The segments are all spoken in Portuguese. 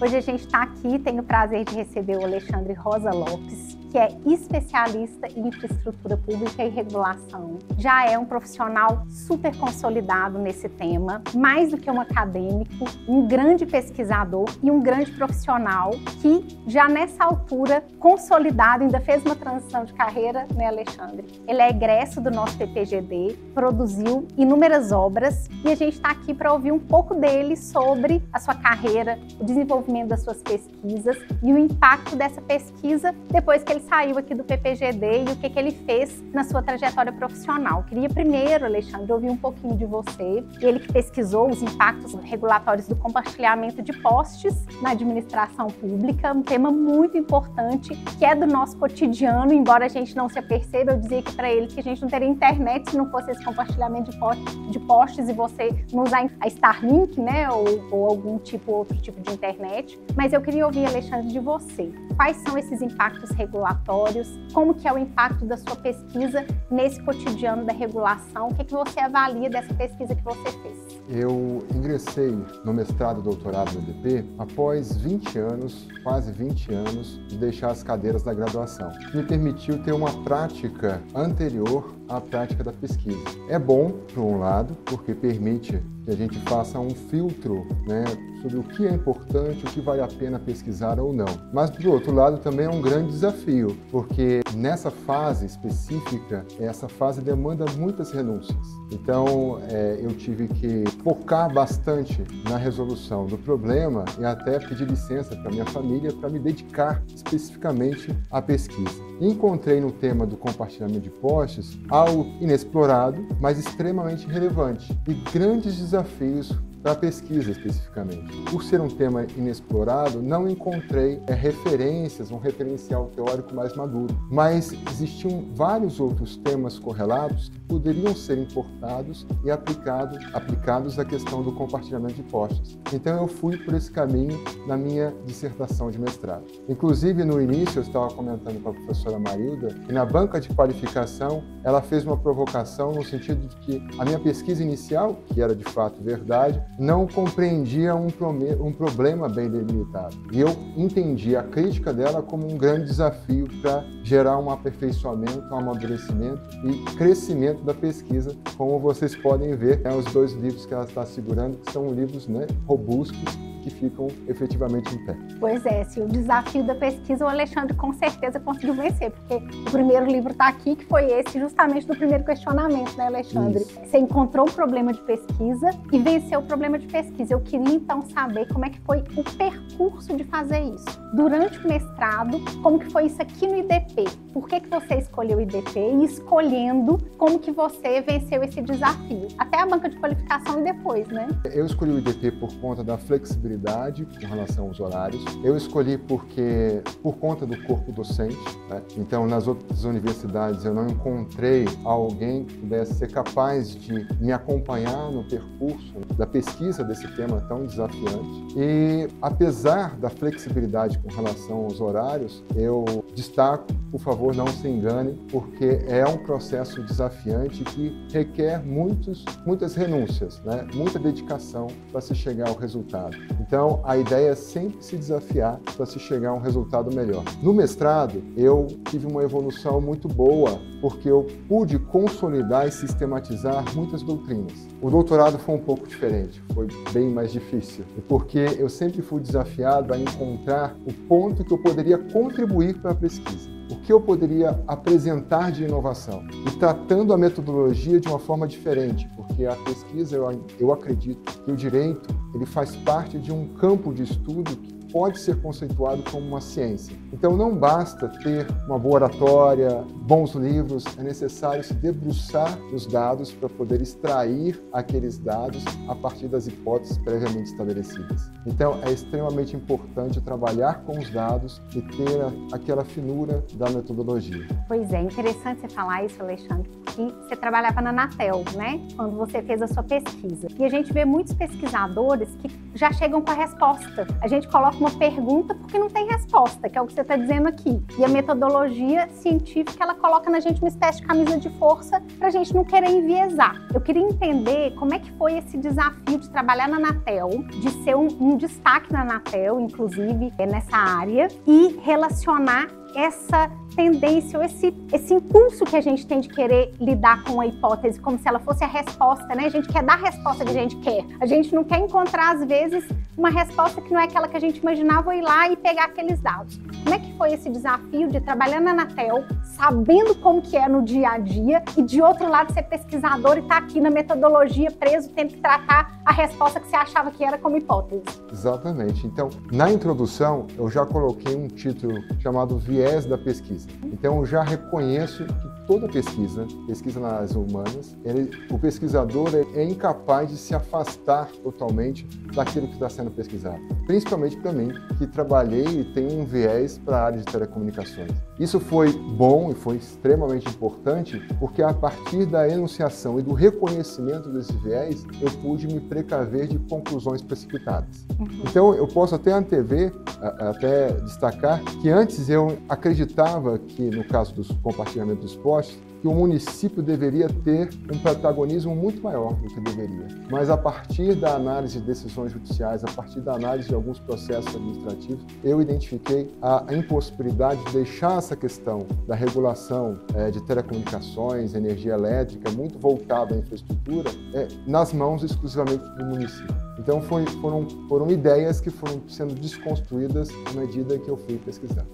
Hoje a gente está aqui, tenho o prazer de receber o Alexandre Rosa Lopes, que é especialista em infraestrutura pública e regulação. Já é um profissional super consolidado nesse tema, mais do que um acadêmico, um grande pesquisador e um grande profissional que já nessa altura, consolidado, ainda fez uma transição de carreira, né, Alexandre? Ele é egresso do nosso PPGD, produziu inúmeras obras e a gente está aqui para ouvir um pouco dele sobre a sua carreira, o desenvolvimento das suas pesquisas e o impacto dessa pesquisa depois que ele saiu aqui do PPGD e o que ele fez na sua trajetória profissional. Queria primeiro, Alexandre, ouvir um pouquinho de você, ele que pesquisou os impactos regulatórios do compartilhamento de postes na administração pública, um tema muito importante que é do nosso cotidiano, embora a gente não se aperceba. Eu dizia aqui para ele que a gente não teria internet se não fosse esse compartilhamento de postes e você não usar a Starlink, né, ou algum outro tipo de internet. Mas eu queria ouvir, Alexandre, de você. Quais são esses impactos regulatórios? Como que é o impacto da sua pesquisa nesse cotidiano da regulação? O que você avalia dessa pesquisa que você fez? Eu ingressei no mestrado e doutorado no IDP após 20 anos, quase 20 anos, de deixar as cadeiras da graduação. Me permitiu ter uma prática anterior à prática da pesquisa. É bom, por um lado, porque permite que a gente faça um filtro, né, sobre o que é importante, o que vale a pena pesquisar ou não. Mas, por outro lado, também é um grande desafio, porque nessa fase específica, essa fase demanda muitas renúncias. Então, eu tive que focar bastante na resolução do problema e até pedir licença para minha família para me dedicar especificamente à pesquisa. Encontrei no tema do compartilhamento de postes algo inexplorado, mas extremamente relevante e grandes desafios para a pesquisa especificamente. Por ser um tema inexplorado, não encontrei referências, um referencial teórico mais maduro, mas existiam vários outros temas correlatos que poderiam ser importados e aplicados à questão do compartilhamento de postes. Então eu fui por esse caminho na minha dissertação de mestrado. Inclusive no início eu estava comentando com a professora Marilda que na banca de qualificação ela fez uma provocação no sentido de que a minha pesquisa inicial, que era de fato verdade, não compreendia um problema bem delimitado. E eu entendi a crítica dela como um grande desafio para gerar um aperfeiçoamento, um amadurecimento e crescimento da pesquisa, como vocês podem ver, os dois livros que ela está segurando, que são livros, né, robustos, que ficam efetivamente em pé. Pois é, se o desafio da pesquisa o Alexandre com certeza conseguiu vencer, porque o primeiro livro está aqui, que foi esse justamente do primeiro questionamento, né, Alexandre? Isso. Você encontrou um problema de pesquisa e venceu o problema de pesquisa. Eu queria então saber como é que foi o percurso de fazer isso. Durante o mestrado, como que foi isso aqui no IDP? Por que você escolheu o IDP e escolhendo como que você venceu esse desafio? Até a banca de qualificação e depois, né? Eu escolhi o IDP por conta da flexibilidade com relação aos horários. Eu escolhi por conta do corpo docente, né? Então, nas outras universidades eu não encontrei alguém que pudesse ser capaz de me acompanhar no percurso da pesquisa desse tema tão desafiante. E, apesar da flexibilidade com relação aos horários, eu destaco, por favor, não se engane, porque é um processo desafiante que requer muitas renúncias, né? Muita dedicação para se chegar ao resultado. Então, a ideia é sempre se desafiar para se chegar a um resultado melhor. No mestrado, eu tive uma evolução muito boa, porque eu pude consolidar e sistematizar muitas doutrinas. O doutorado foi um pouco diferente, foi bem mais difícil, porque eu sempre fui desafiado a encontrar o ponto que eu poderia contribuir para a pesquisa. O que eu poderia apresentar de inovação e tratando a metodologia de uma forma diferente, porque a pesquisa, eu acredito que o direito ele faz parte de um campo de estudo que pode ser conceituado como uma ciência. Então não basta ter uma boa oratória, bons livros, é necessário se debruçar nos dados para poder extrair aqueles dados a partir das hipóteses previamente estabelecidas. Então é extremamente importante trabalhar com os dados e ter aquela finura da metodologia. Pois é, interessante você falar isso, Alexandre, porque você trabalhava na Anatel, né? Quando você fez a sua pesquisa. E a gente vê muitos pesquisadores que já chegam com a resposta. A gente coloca uma pergunta porque não tem resposta, que é o que você está dizendo aqui. E a metodologia científica, ela coloca na gente uma espécie de camisa de força para a gente não querer enviesar. Eu queria entender como é que foi esse desafio de trabalhar na Anatel, de ser um destaque na Anatel, inclusive, nessa área, e relacionar essa tendência, ou esse impulso que a gente tem de querer lidar com a hipótese como se ela fosse a resposta, né? A gente quer dar a resposta que a gente quer. A gente não quer encontrar, às vezes, uma resposta que não é aquela que a gente imaginava, ir lá e pegar aqueles dados. Como é que foi esse desafio de trabalhar na Anatel, sabendo como que é no dia a dia, e de outro lado ser pesquisador e estar aqui na metodologia preso, tendo que tratar a resposta que você achava que era como hipótese? Exatamente. Então, na introdução, eu já coloquei um título chamado Viés da Pesquisa. Então, eu já reconheço que toda pesquisa nas áreas humanas, o pesquisador é incapaz de se afastar totalmente daquilo que está sendo pesquisado. Principalmente para mim, que trabalhei e tenho um viés para a área de telecomunicações. Isso foi bom e foi extremamente importante, porque a partir da enunciação e do reconhecimento desse viés, eu pude me precaver de conclusões precipitadas. Então, eu posso até antever, até destacar, que antes eu acreditava que, no caso do compartilhamento dos postes, que o município deveria ter um protagonismo muito maior do que deveria. Mas a partir da análise de decisões judiciais, a partir da análise de alguns processos administrativos, eu identifiquei a impossibilidade de deixar essa questão da regulação de telecomunicações, energia elétrica, muito voltada à infraestrutura, nas mãos exclusivamente do município. Então foram ideias que foram sendo desconstruídas à medida que eu fui pesquisar.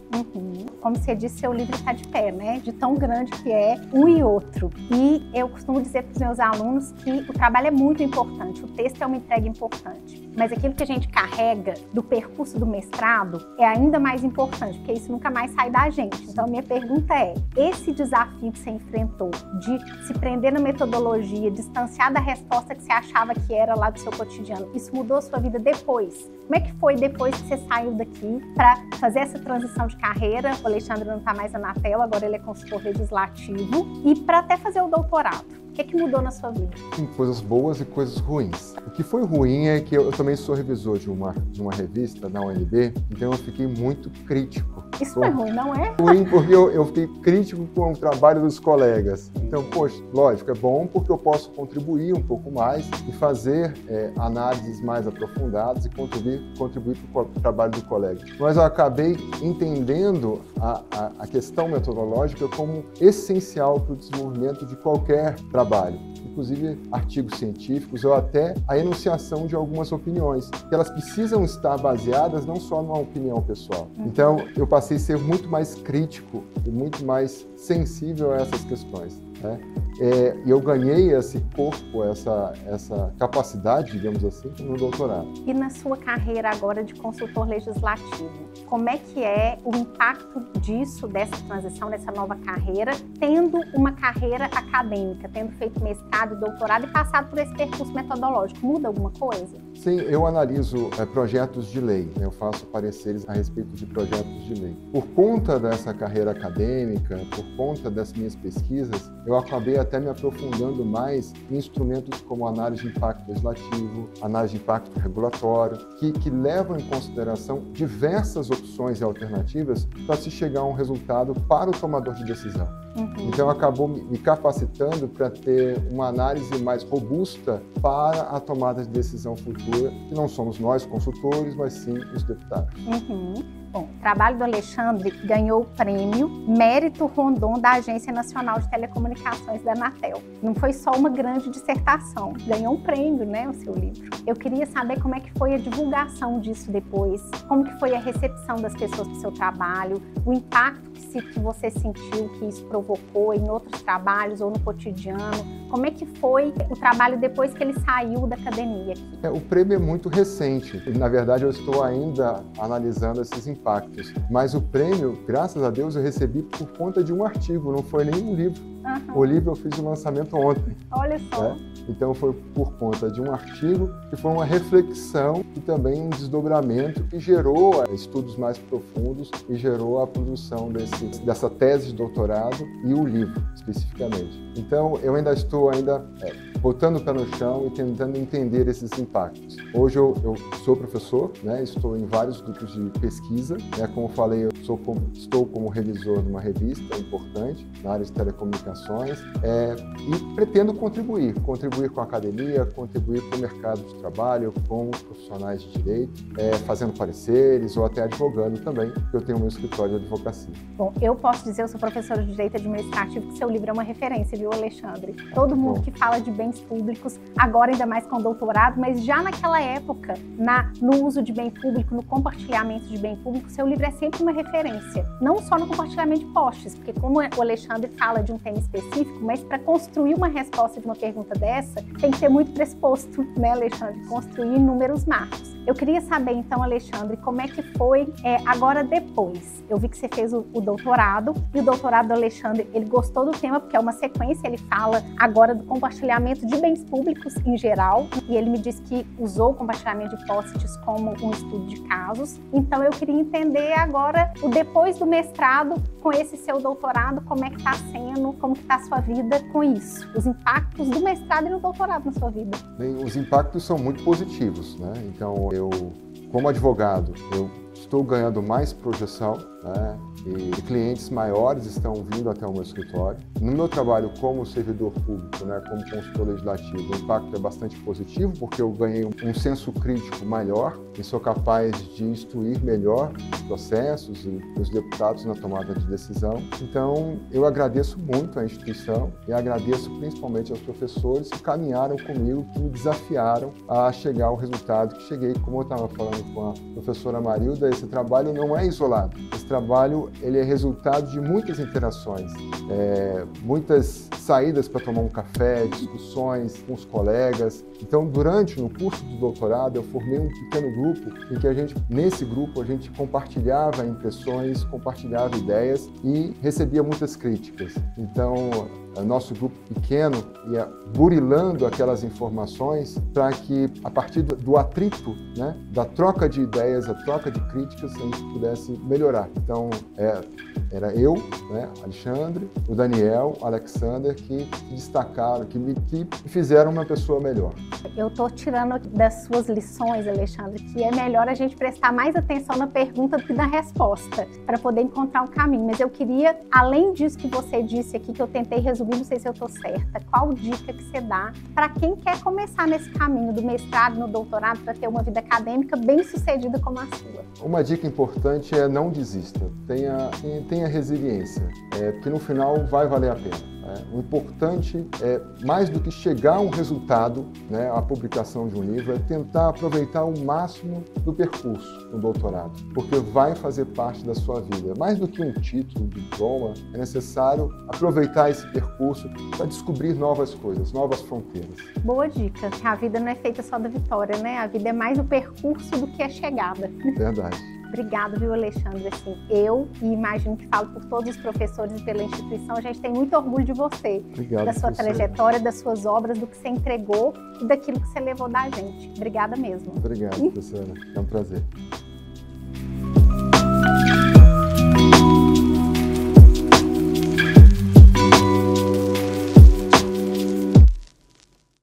Como você disse, seu livro está de pé, né? De tão grande que é um e outro. E eu costumo dizer para os meus alunos que o trabalho é muito importante, o texto é uma entrega importante. Mas aquilo que a gente carrega do percurso do mestrado é ainda mais importante, porque isso nunca mais sai da gente. Então, minha pergunta é, esse desafio que você enfrentou de se prender na metodologia, distanciar da resposta que você achava que era lá do seu cotidiano, isso mudou a sua vida depois? Como é que foi depois que você saiu daqui para fazer essa transição de carreira? O Alexandre não está mais na Anatel, agora ele é consultor legislativo, e para até fazer o doutorado. O que mudou na sua vida? Tem coisas boas e coisas ruins. O que foi ruim é que eu também sou revisor de uma revista da UNB, então eu fiquei muito crítico. Isso não é ruim, não é? Ruim porque eu fiquei crítico com o trabalho dos colegas. Então, poxa, lógico, é bom porque eu posso contribuir um pouco mais e fazer análises mais aprofundadas e contribuir para o trabalho do colega. Mas eu acabei entendendo a questão metodológica como essencial para o desenvolvimento de qualquer trabalho, inclusive artigos científicos ou até a enunciação de algumas opiniões, que elas precisam estar baseadas não só numa opinião pessoal. Então, eu passei a ser muito mais crítico e muito mais sensível a essas questões, né? E eu ganhei esse corpo, essa capacidade, digamos assim, no doutorado. E na sua carreira agora de consultor legislativo, como é que é o impacto disso, dessa transição, dessa nova carreira, tendo uma carreira acadêmica, tendo feito mestrado e doutorado e passado por esse percurso metodológico? Muda alguma coisa? Sim, eu analiso projetos de lei, né? Eu faço pareceres a respeito de projetos de lei. Por conta dessa carreira acadêmica, por conta das minhas pesquisas, eu acabei até me aprofundando mais em instrumentos como análise de impacto legislativo, análise de impacto regulatório, que levam em consideração diversas opções e alternativas para se chegar a um resultado para o tomador de decisão. Então, acabou me capacitando para ter uma análise mais robusta para a tomada de decisão futura, que não somos nós, consultores, mas sim os deputados. Bom, o trabalho do Alexandre ganhou o prêmio Mérito Rondon da Agência Nacional de Telecomunicações da Anatel. Não foi só uma grande dissertação, ganhou um prêmio, né, o seu livro. Eu queria saber como é que foi a divulgação disso depois, como que foi a recepção das pessoas para o seu trabalho, o impacto que você sentiu que isso provocou em outros trabalhos ou no cotidiano. Como é que foi o trabalho depois que ele saiu da academia aqui? O prêmio é muito recente. Na verdade, eu estou ainda analisando esses impactos. Mas o prêmio, graças a Deus, eu recebi por conta de um artigo, não foi nem um livro. O livro eu fiz o lançamento ontem. Olha só. Então foi por conta de um artigo que foi uma reflexão e também um desdobramento que gerou estudos mais profundos e gerou a produção dessa tese de doutorado e o livro, especificamente. Então eu ainda estou botando o pé no chão e tentando entender esses impactos. Hoje eu sou professor, né? Estou em vários grupos de pesquisa, né? Como eu falei, estou como revisor de uma revista importante na área de telecomunicações e pretendo contribuir com a academia, contribuir com o mercado de trabalho, com os profissionais de direito, fazendo pareceres ou até advogando também, porque eu tenho o meu escritório de advocacia. Bom, eu posso dizer, eu sou professora de Direito Administrativo, que seu livro é uma referência, viu, Alexandre? Todo mundo que fala de bens públicos, agora ainda mais com doutorado, mas já naquela época, no uso de bem público, no compartilhamento de bem público, seu livro é sempre uma referência. Não só no compartilhamento de posts, porque como o Alexandre fala de um tema específico, mas para construir uma resposta de uma pergunta dessa, tem que ter muito pressuposto, né, Alexandre? Construir inúmeros marcos. Eu queria saber, então, Alexandre, como é que foi agora depois. Eu vi que você fez o doutorado, e o doutorado do Alexandre, ele gostou do tema, porque é uma sequência, ele fala agora do compartilhamento de bens públicos em geral, e ele me disse que usou o compartilhamento de posts como um estudo de casos. Então, eu queria entender agora, o depois do mestrado, com esse seu doutorado, como é que está sendo, como que está a sua vida com isso? Os impactos do mestrado e do doutorado na sua vida. Bem, os impactos são muito positivos, né? Então, eu, como advogado, eu estou ganhando mais projeção, né? E clientes maiores estão vindo até o meu escritório. No meu trabalho como servidor público, né, como consultor legislativo, o impacto é bastante positivo, porque eu ganhei um senso crítico maior e sou capaz de instruir melhor os processos e os deputados na tomada de decisão. Então, eu agradeço muito à instituição e agradeço principalmente aos professores que caminharam comigo, que me desafiaram a chegar ao resultado que cheguei. Como eu estava falando com a professora Marilda, esse trabalho não é isolado. Esse trabalho ele é resultado de muitas interações, muitas saídas para tomar um café, discussões com os colegas. Então, no curso do doutorado, eu formei um pequeno grupo em que nesse grupo, a gente compartilhava impressões, compartilhava ideias e recebia muitas críticas. Então, nosso grupo pequeno ia burilando aquelas informações para que, a partir do atrito, né, da troca de ideias, a troca de críticas, a gente pudesse melhorar. Então, era eu, né, Alexandre, o Daniel, o Alexander, que se destacaram, que me fizeram uma pessoa melhor. Eu estou tirando das suas lições, Alexandre, que é melhor a gente prestar mais atenção na pergunta do que na resposta, para poder encontrar um caminho. Mas eu queria, além disso que você disse aqui, que eu tentei resumir, não sei se eu estou certa, qual dica que você dá para quem quer começar nesse caminho do mestrado, no doutorado, para ter uma vida acadêmica bem sucedida como a sua? Uma dica importante é não desista, tenha resiliência, porque no final vai valer a pena. O importante é, mais do que chegar a um resultado, né, a publicação de um livro, é tentar aproveitar o máximo do percurso no doutorado, porque vai fazer parte da sua vida. Mais do que um título, um diploma, é necessário aproveitar esse percurso para descobrir novas coisas, novas fronteiras. Boa dica. A vida não é feita só da vitória, né? A vida é mais o percurso do que a chegada. Verdade. Obrigada, viu, Alexandre? Assim, eu, e imagino que falo por todos os professores e pela instituição, a gente tem muito orgulho de você. Obrigado, da sua trajetória, das suas obras, do que você entregou e daquilo que você levou da gente. Obrigada mesmo. Obrigado, professora. É um prazer.